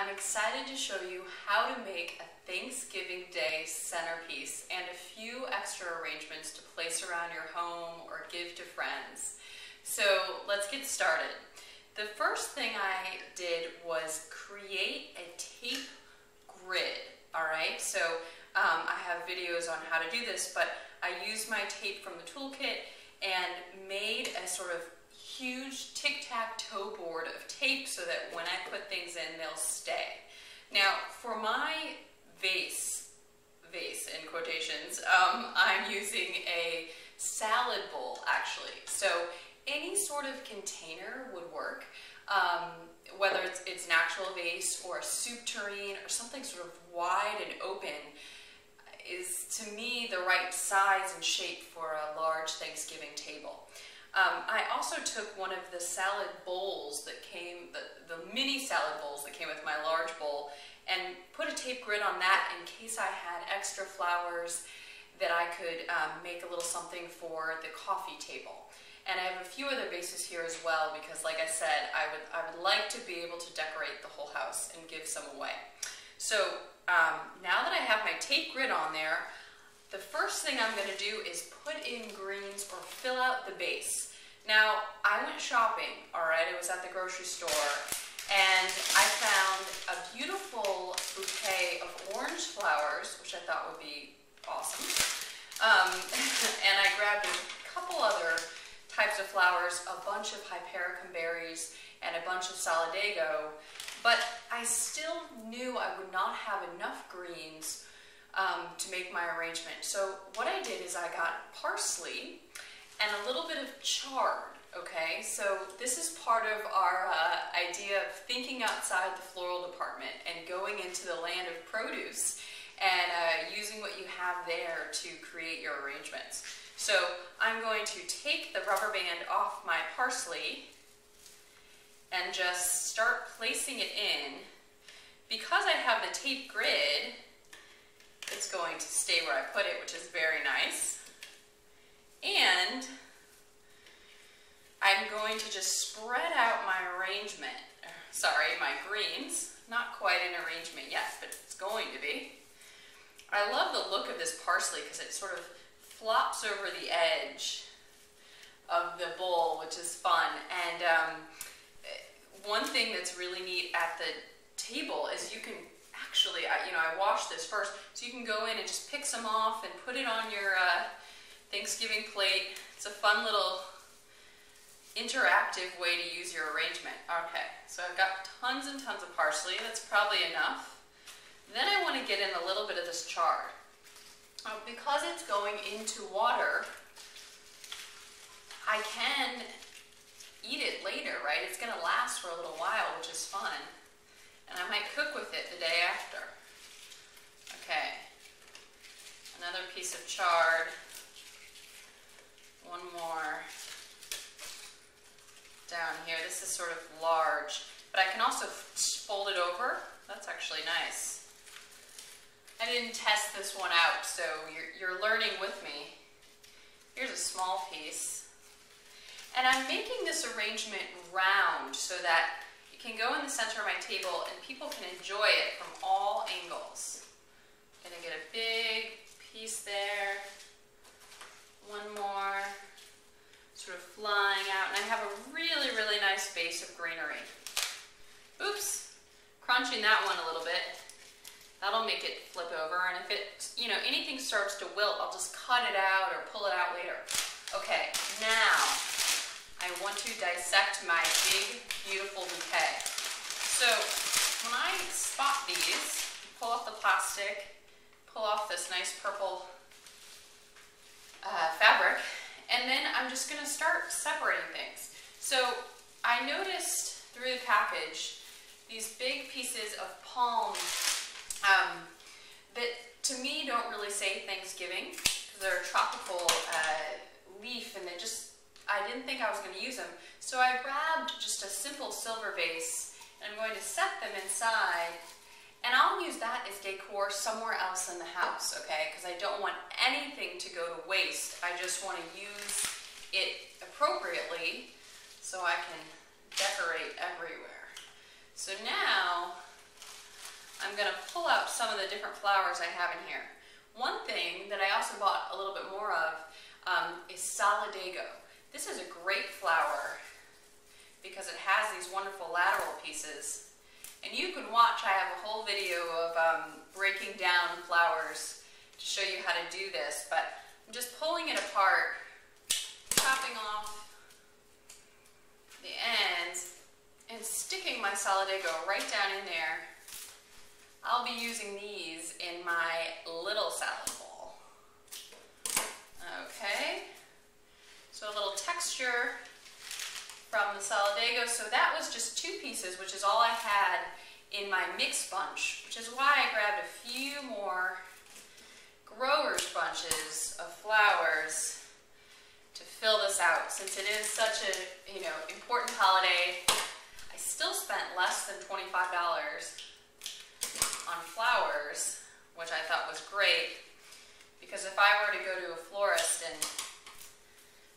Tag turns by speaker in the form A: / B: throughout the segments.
A: I'm excited to show you how to make a Thanksgiving Day centerpiece and a few extra arrangements to place around your home or give to friends. So let's get started. The first thing I did was create a tape grid, alright? So I have videos on how to do this, but I used my tape from the toolkit and made a sort of huge tic-tac-toe board of tape so that when I put things in, they'll stay. Now, for my vase in quotations, I'm using a salad bowl, actually. So any sort of container would work, whether it's an actual vase or a soup tureen or something sort of wide and open is, to me, the right size and shape for a large Thanksgiving table. I also took one of the salad bowls that came, the mini salad bowls that came with my large bowl, and put a tape grid on that in case I had extra flowers that I could make a little something for the coffee table. And I have a few other vases here as well because, like I said, I would like to be able to decorate the whole house and give some away. So now that I have my tape grid on there, the first thing I'm going to do is put in greens or fill out the base. Now, I went shopping, alright, it was at the grocery store, and I found a beautiful bouquet of orange flowers, which I thought would be awesome. And I grabbed a couple other types of flowers, a bunch of hypericum berries, and a bunch of solidago, but I still knew I would not have enough greens to make my arrangement. So what I did is I got parsley and a little bit of chard, okay? So this is part of our idea of thinking outside the floral department and going into the land of produce and using what you have there to create your arrangements. So I'm going to take the rubber band off my parsley and just start placing it in. Because I have the tape grid, it's going to stay where I put it, which is very nice. And I'm going to just spread out my arrangement. Sorry, my greens. Not quite an arrangement yet, but it's going to be. I love the look of this parsley because it sort of flops over the edge of the bowl, which is fun. And one thing that's really neat at the table is you can actually, I washed this first, so you can go in and just pick some off and put it on your Thanksgiving plate. It's a fun little interactive way to use your arrangement. Okay, so I've got tons and tons of parsley. That's probably enough. Then I want to get in a little bit of this chard. Because it's going into water, I can eat it later, right? It's going to last for a little while, which is fun. And I might cook with it the day after. Okay, another piece of chard. One more down here. This is sort of large, but I can also fold it over. That's actually nice. I didn't test this one out, so you're learning with me. Here's a small piece. And I'm making this arrangement round so that it can go in the center of my table and people can enjoy it from all angles. I'm gonna get a big piece there. One more, sort of flying out, and I have a really, really nice base of greenery. Oops, crunching that one a little bit. That'll make it flip over, and if it, anything starts to wilt, I'll just cut it out or pull it out later. Okay, now I want to dissect my big, beautiful bouquet. So when I spot these, pull off the plastic, pull off this nice purple fabric, and then I'm just going to start separating things. So I noticed through the package these big pieces of palm that to me don't really say Thanksgiving because they're a tropical leaf, and I didn't think I was going to use them. So I grabbed just a simple silver vase and I'm going to set them inside. And I'll use that as decor somewhere else in the house, okay? Because I don't want anything to go to waste. I just want to use it appropriately so I can decorate everywhere. So now going to pull out some of the different flowers I have in here. One thing that I also bought a little bit more of is Solidago. This is a great flower because it has these wonderful lateral pieces. And you can watch, I have a whole video of breaking down flowers to show you how to do this, but I'm just pulling it apart, chopping off the ends, and sticking my Solidago right down in there. I'll be using these in my little salad bowl. Okay, so a little texture from the Solidago. So that was just 2 pieces, which is all I had in my mix bunch, which is why I grabbed a few more growers bunches of flowers to fill this out. Since it is such a, important holiday, I still spent less than $25 on flowers, which I thought was great, because if I were to go to a florist and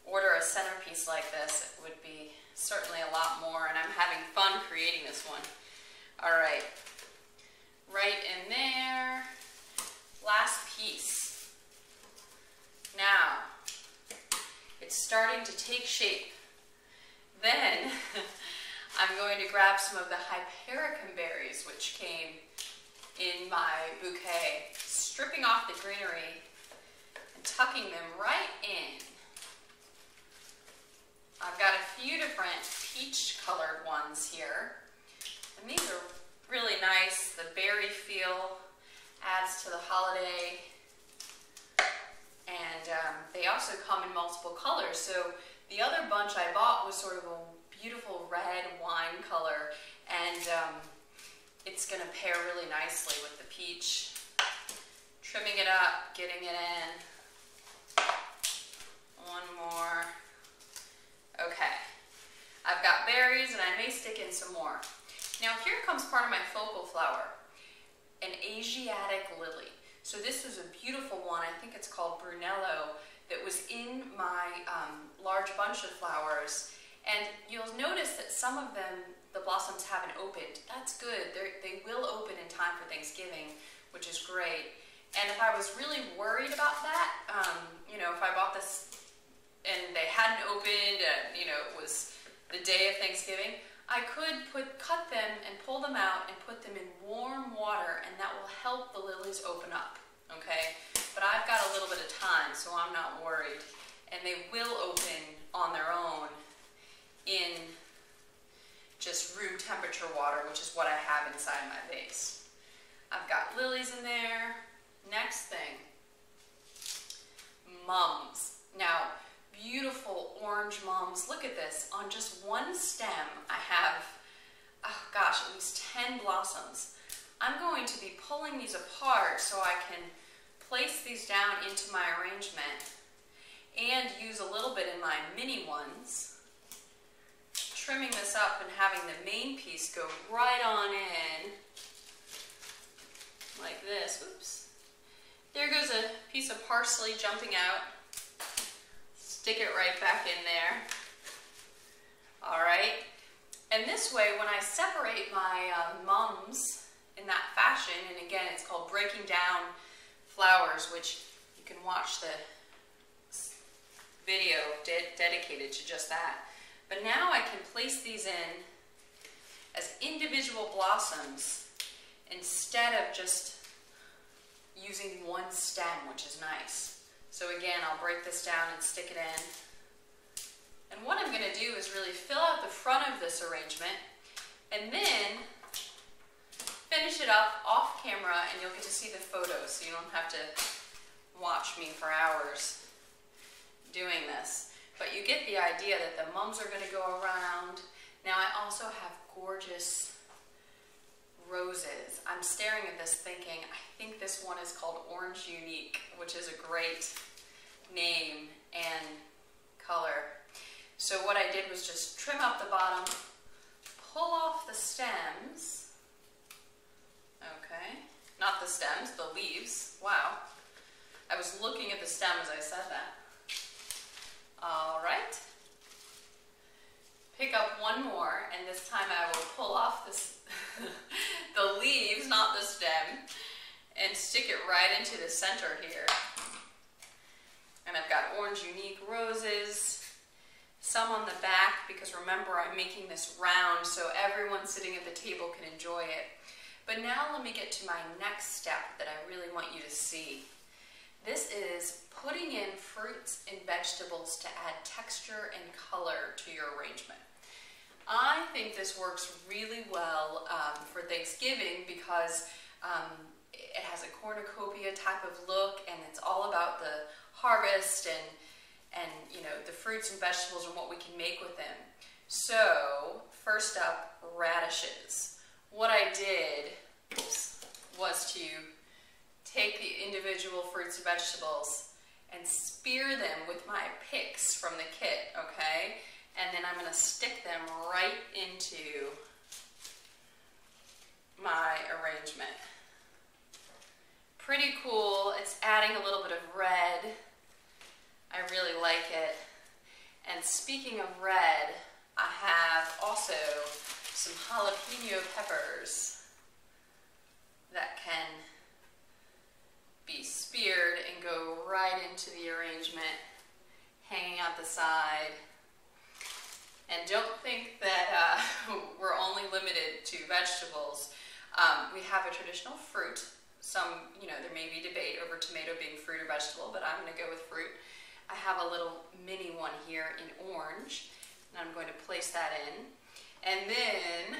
A: order a centerpiece like this, it would be certainly a lot more, and I'm having fun creating this one. All right, right in there, last piece. Now, it's starting to take shape. Then, I'm going to grab some of the hypericum berries, which came in my bouquet, stripping off the greenery and tucking them right in. I've got a few different peach colored ones here, and these are really nice. The berry feel adds to the holiday, and they also come in multiple colors. So the other bunch I bought was sort of a beautiful red wine color, and it's going to pair really nicely with the peach. Trimming it up, getting it in. One more. Okay. I've got berries, and I may stick in some more. Now here comes part of my focal flower, an Asiatic lily. So this was a beautiful one, I think it's called Brunello, that was in my large bunch of flowers. And you'll notice that some of them, the blossoms haven't opened. That's good. They will open in time for Thanksgiving, which is great. And if I was really worried about that, if I bought this and they hadn't opened, and it was the day of Thanksgiving, I could cut them and pull them out and put them in warm water, and that will help the lilies open up, okay? But I've got a little bit of time, so I'm not worried. And they will open on their own in just room temperature water, which is what I have inside my vase. I've got lilies in there. Next thing, mums. Now, beautiful orange mums. Look at this. On just one stem, I have, at least 10 blossoms. I'm going to be pulling these apart so I can place these down into my arrangement and use a little bit in my mini ones. Trimming this up and having the main piece go right on in, like this. Oops. There goes a piece of parsley jumping out. Stick it right back in there. All right. And this way, when I separate my mums in that fashion, and again, it's called breaking down flowers, which you can watch the video dedicated to just that. But now I can place these in as individual blossoms instead of just using one stem, which is nice. So again, I'll break this down and stick it in. And what I'm going to do is really fill out the front of this arrangement and then finish it up off camera, and you'll get to see the photos, so you don't have to watch me for hours doing this. But you get the idea that the mums are going to go around. Now I also have gorgeous roses. I'm staring at this thinking, I think this one is called Orange Unique, which is a great name and color. So what I did was just trim up the bottom, pull off the stems. Okay, not the stems, the leaves. Wow. I was looking at the stem as I said that. All right. Pick up one more, and this time I will pull off this the leaves, not the stem. stick it right into the center here. And I've got orange unique roses, some on the back, because remember I'm making this round so everyone sitting at the table can enjoy it. But now let me get to my next step that I really want you to see. This is putting in fruits and vegetables to add texture and color to your arrangement. I think this works really well for Thanksgiving because it has a cornucopia type of look, and it's all about the harvest and you know, the fruits and vegetables and what we can make with them. So first up, radishes. What I did was to take the individual fruits and vegetables and spear them with my picks from the kit, okay? And then I'm going to stick them right into my arrangement. Pretty cool. It's adding a little bit of red. I really like it. And speaking of red, I have also some jalapeno peppers that can be speared and go right into the arrangement, hanging out the side. And don't think that we're only limited to vegetables. We have a traditional fruit. Some, you know, there may be debate over tomato being fruit or vegetable, but I'm going to go with fruit. I have a little mini one here in orange, and I'm going to place that in. And then,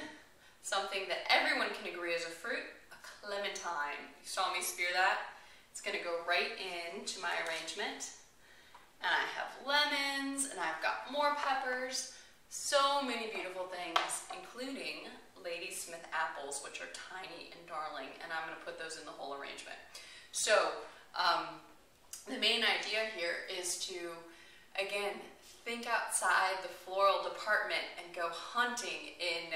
A: something that everyone can agree is a fruit, a clementine. You saw me spear that? It's going to go right into my arrangement. And I have lemons, and I've got more peppers. So many beautiful things, including Ladysmith apples, which are tiny and darling, and I'm going to put those in the whole arrangement. So, the main idea here is to, again, think outside the floral department and go hunting in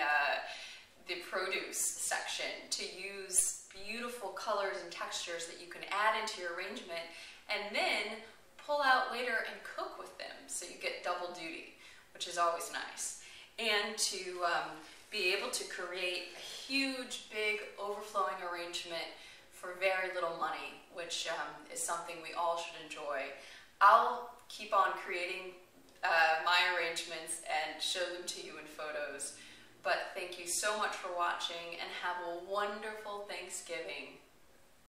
A: the produce section to use beautiful colors and textures that you can add into your arrangement and then pull out later and cook with them, so you get double duty, which is always nice. And to be able to create a huge, big, overflowing arrangement for very little money, which is something we all should enjoy. I'll keep on creating my arrangements and show them to you in photos. But thank you so much for watching, and have a wonderful Thanksgiving.